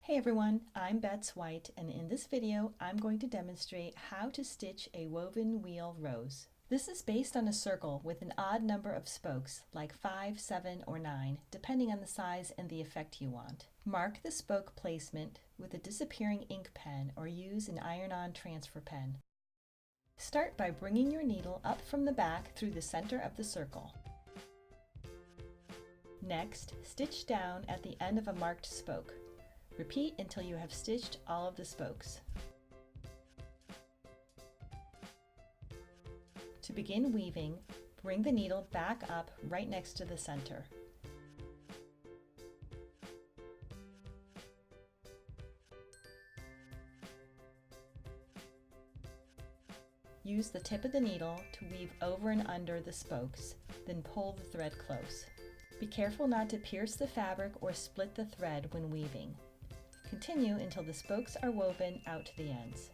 Hey everyone, I'm Bets White, and in this video I'm going to demonstrate how to stitch a woven wheel rose. This is based on a circle with an odd number of spokes, like 5, 7, or 9, depending on the size and the effect you want. Mark the spoke placement with a disappearing ink pen or use an iron-on transfer pen. Start by bringing your needle up from the back through the center of the circle. Next, stitch down at the end of a marked spoke. Repeat until you have stitched all of the spokes. To begin weaving, bring the needle back up right next to the center. Use the tip of the needle to weave over and under the spokes, then pull the thread close. Be careful not to pierce the fabric or split the thread when weaving. Continue until the spokes are woven out to the ends.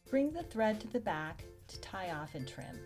Bring the thread to the back to tie off and trim.